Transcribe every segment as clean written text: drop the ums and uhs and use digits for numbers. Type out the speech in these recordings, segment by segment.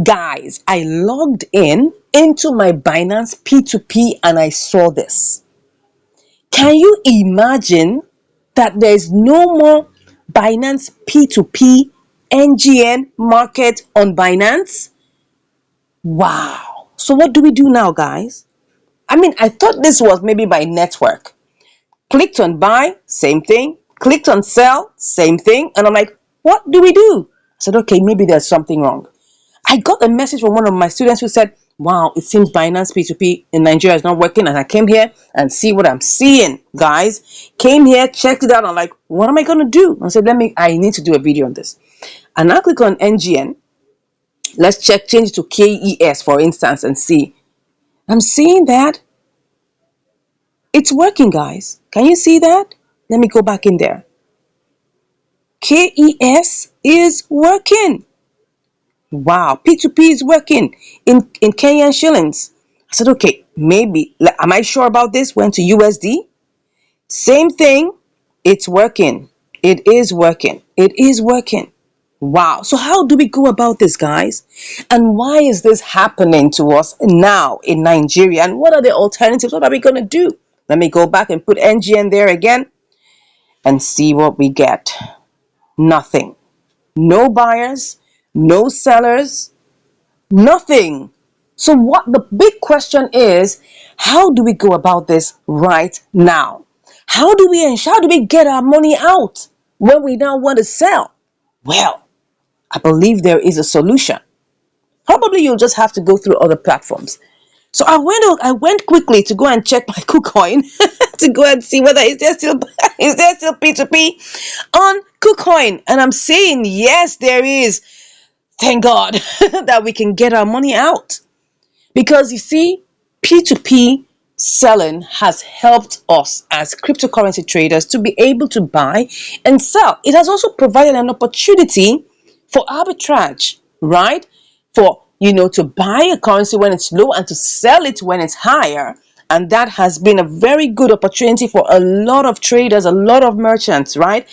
Guys, I logged into my Binance P2P and I saw this. Can you imagine that there's no more Binance P2P NGN market on Binance? Wow. So what do we do now, guys? I mean, I thought this was maybe by network. Clicked on buy, same thing. Clicked on sell, same thing. And I'm like, what do we do? I said, okay, maybe there's something wrong. I got a message from one of my students who said, wow, it seems Binance P2P in Nigeria is not working. And I came here and see what I'm seeing, guys. Came here, checked it out. I'm like, what am I going to do? I said, I need to do a video on this. And now click on NGN. Let's change it to KES, for instance, and see. I'm seeing that it's working, guys. Can you see that? Let me go back in there. KES is working. Wow, P2P is working in Kenyan shillings. I said, okay, maybe. Am I sure about this? Went to USD. Same thing. It's working. It is working. It is working. Wow. So how do we go about this, guys? And why is this happening to us now in Nigeria? And what are the alternatives? What are we going to do? Let me go back and put NGN there again and see what we get. Nothing. No buyers, no sellers, nothing. So what the big question is, how do we go about this right now? How do we get our money out when we now want to sell? Well, I believe there is a solution. Probably you'll just have to go through other platforms. So I went quickly to go and check my KuCoin to go and see whether is there still P2P on KuCoin, and I'm saying yes, there is. Thank God that we can get our money out, because you see, P2P selling has helped us as cryptocurrency traders to be able to buy and sell. It has also provided an opportunity for arbitrage, right? For to buy a currency when it's low and to sell it when it's higher. And that has been a very good opportunity for a lot of traders, a lot of merchants, right?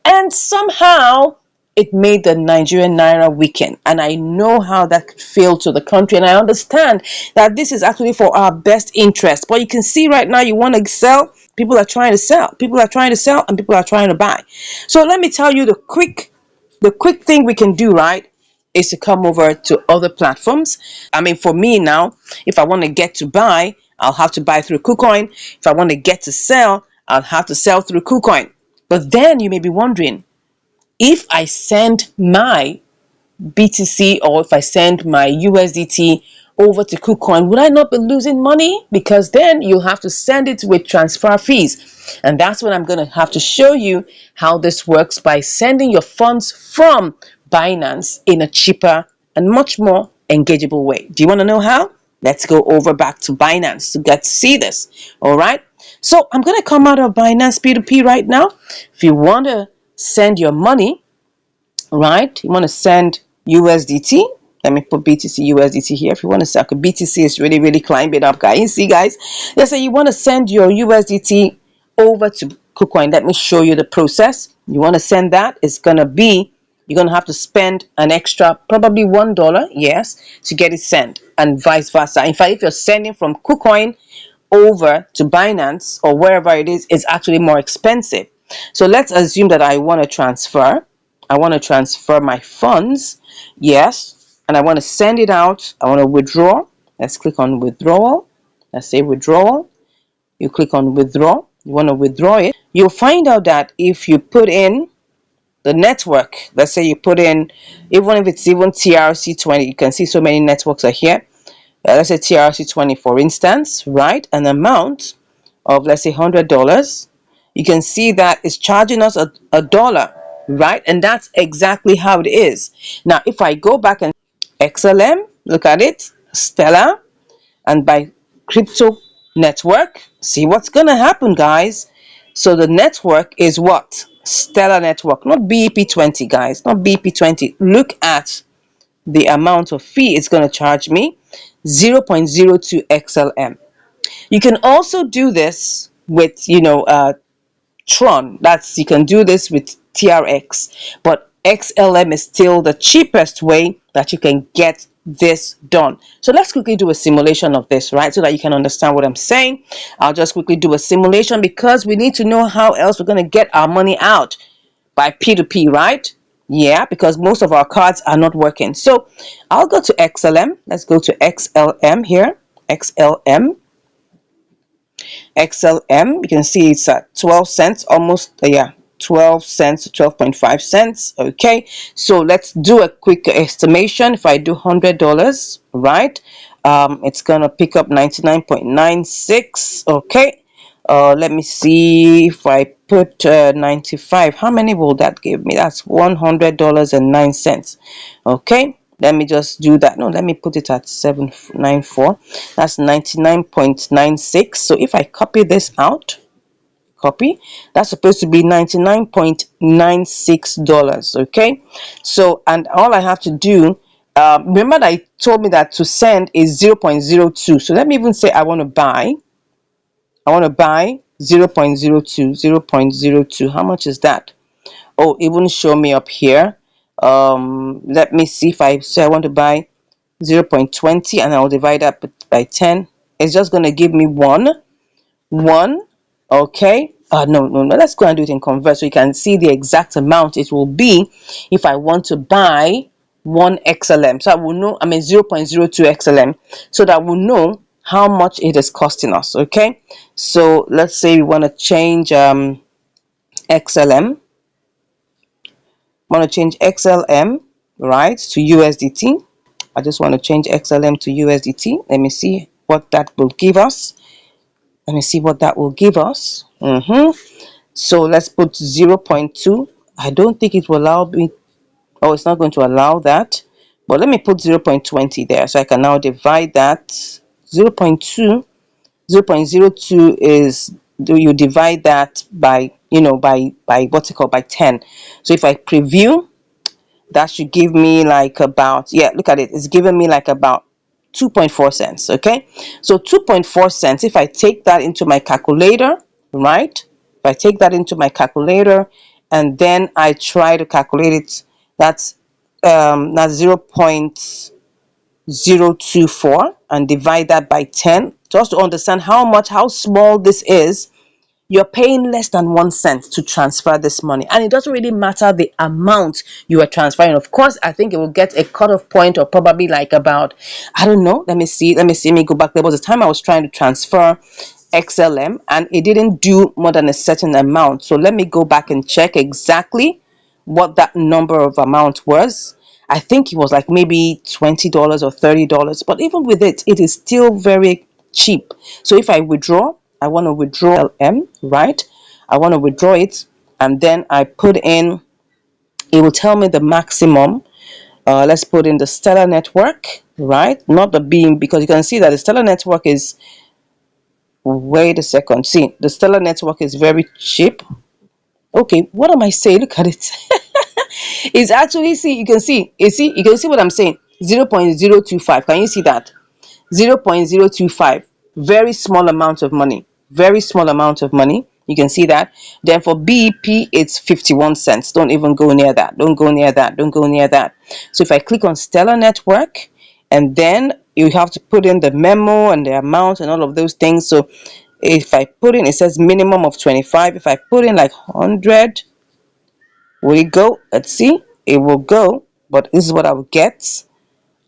And somehow it made the Nigerian naira weaken. And I know how that could feel to the country. And I understand that this is actually for our best interest. But you can see right now, you want to sell, people are trying to sell. People are trying to sell and people are trying to buy. So let me tell you the quick thing we can do, right, is to come over to other platforms. I mean, for me now, if I want to get to buy, I'll have to buy through KuCoin. If I want to get to sell, I'll have to sell through KuCoin. But then you may be wondering, if I send my BTC or if I send my USDT over to KuCoin, would I not be losing money? Because then you'll have to send it with transfer fees. And that's what I'm going to have to show you how this works, by sending your funds from Binance in a cheaper and much more engageable way. Do you want to know how? Let's go over back to Binance to get to see this. All right. So I'm going to come out of Binance P2P right now. If you want to send your money, right, you want to send USDT. Let me put BTC USDT here. If you want to sell, BTC is really, really climbing up, guys. You see, guys, let's say you want to send your USDT over to KuCoin. Let me show you the process. You want to send that. It's going to be, you're going to have to spend an extra, probably $1, yes, to get it sent, and vice versa. In fact, if you're sending from KuCoin over to Binance or wherever it is, it's actually more expensive. So let's assume that I want to transfer. I want to transfer my funds, yes, and I want to send it out. I want to withdraw. Let's click on withdrawal. Let's say withdrawal. You click on withdraw. You want to withdraw it. You'll find out that if you put in the network, let's say you put in, even if it's even TRC20, you can see so many networks are here. Let's say TRC20, for instance, right? An amount of, let's say, $100. You can see that it's charging us a dollar, right? And that's exactly how it is. Now, if I go back and XLM, look at it, Stellar, and by crypto network, see what's going to happen, guys. So the network is what? Stellar network, not BEP20, guys, not BEP20. Look at the amount of fee it's going to charge me, 0.02 XLM. You can also do this with, Tron. You can do this with TRX, but XLM is still the cheapest way that you can get this done. So let's quickly do a simulation of this, right? So that you can understand what I'm saying. I'll just quickly do a simulation because we need to know how else we're going to get our money out by P2P, right? Yeah, because most of our cards are not working. So I'll go to XLM. Let's go to XLM here. XLM. XLM, you can see it's at 12 cents, almost, yeah, 12 cents, 12.5 cents. Okay, so let's do a quick estimation. If I do $100, right, it's gonna pick up 99.96. Okay, let me see. If I put 95, how many will that give me? That's $100.09. Okay, let me just do that. No, let me put it at 794. That's 99.96. So if I copy this out, copy, that's supposed to be $99.96. Okay, so, and all I have to do, remember that it told me that to send is 0.02. So let me even say I want to buy 0.02. 0.02. How much is that? Oh, it wouldn't show me up here. Let me see. If I say I want to buy 0.20 and I'll divide that by 10, it's just going to give me one. Okay, no, let's go and do it in convert so you can see the exact amount it will be if I want to buy 1 XLM. So I will know, 0.02 XLM, so that we'll know how much it is costing us. Okay, so let's say we want to change XLM. Want to change XLM, right, to USDT. I just want to change XLM to USDT. Let me see what that will give us. So let's put 0.2. I don't think it will allow me. Oh, it's not going to allow that. But let me put 0.20 there, so I can now divide that. 0.2. 0.02 is, do you divide that by, by what's it called, by 10. So if I preview, that should give me like about, yeah, look at it, it's giving me like about 2.4 cents. Okay, so 2.4 cents, if I take that into my calculator, right, if I take that into my calculator and then I try to calculate it, that's 0.024, and divide that by 10, just to understand how small this is. You're paying less than 1 cent to transfer this money, and it doesn't really matter the amount you are transferring. Of course, I think it will get a cutoff point of probably like about, I don't know, let me go back. There was a time I was trying to transfer XLM and it didn't do more than a certain amount. So let me go back and check exactly what that number of amount was. I think it was like maybe $20 or $30, but even with it, it is still very cheap. So if I withdraw, I want to withdraw LM, right? I want to withdraw it, and then I put in, it will tell me the maximum. Let's put in the Stellar network, right? Not the beam, because you can see that the Stellar network is, wait a second, see, the Stellar network is very cheap. Okay, what am I saying? Look at it. It's actually, see, you can see what I'm saying. 0.025. Can you see that? 0.025. Very small amount of money. Very small amount of money. You can see that. Then for BEP, it's 51 cents. Don't even go near that. Don't go near that. Don't go near that. So if I click on Stellar Network, and then you have to put in the memo and the amount and all of those things. So if I put in, it says minimum of 25. If I put in like 100, will it go? Let's see. It will go, but this is what I will get.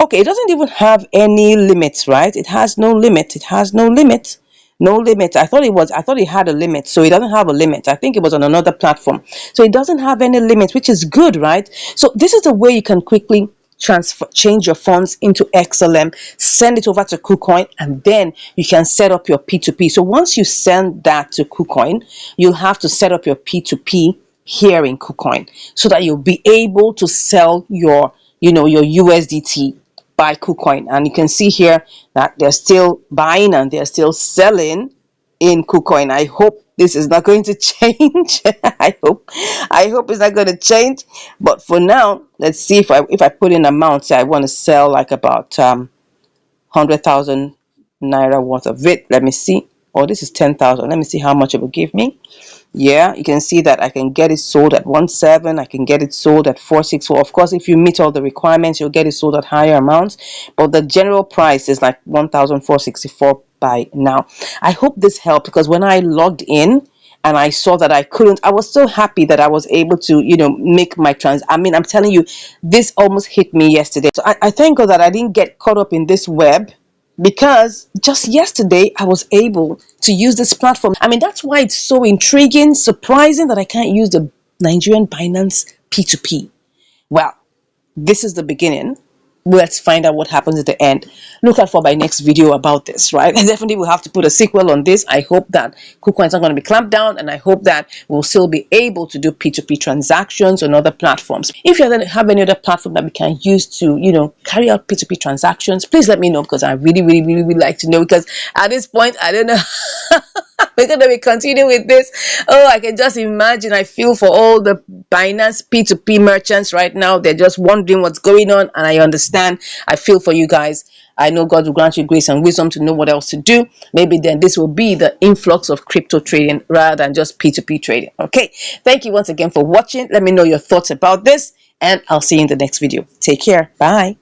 Okay, it doesn't even have any limits, right? It has no limit. It has no limit. No limit. I thought it had a limit. So it doesn't have a limit. I think it was on another platform. So it doesn't have any limit, which is good, right? So this is the way you can quickly change your funds into XLM, send it over to KuCoin, and then you can set up your P2P. So once you send that to KuCoin, you'll have to set up your P2P here in KuCoin so that you'll be able to sell your USDT by KuCoin. And you can see here that they're still buying and they're still selling in KuCoin. I hope this is not going to change. I hope it's not going to change. But for now, let's see if I put in amount. Say I want to sell like about 100,000 naira worth of it. Let me see. Oh, this is 10,000. Let me see how much it will give me. Yeah, you can see that I can get it sold at 1.7. I can get it sold at 4.64. Of course, if you meet all the requirements, you'll get it sold at higher amounts. But the general price is like 1,464 by now. I hope this helped, because when I logged in and I saw that I couldn't, I was so happy that I was able to, make my I mean, I'm telling you, this almost hit me yesterday. So I thank God that I didn't get caught up in this web, because just yesterday I was able to use this platform. I mean, that's why it's so intriguing, surprising that I can't use the Nigerian Binance P2P. Well, this is the beginning. Let's find out what happens at the end. Look out for my next video about this, right? I definitely will have to put a sequel on this. I hope that KuCoin is not going to be clamped down, and I hope that we'll still be able to do P2P transactions on other platforms. If you have any other platform that we can use to, carry out P2P transactions, please let me know, because I really, really, really would like to know, because at this point, I don't know. We're going to be continuing with this. Oh, I can just imagine. I feel for all the Binance P2P merchants right now. They're just wondering what's going on, and I understand. I feel for you guys. I know God will grant you grace and wisdom to know what else to do. Maybe then this will be the influx of crypto trading rather than just P2P trading. Okay. Thank you once again for watching. Let me know your thoughts about this, and I'll see you in the next video. Take care. Bye.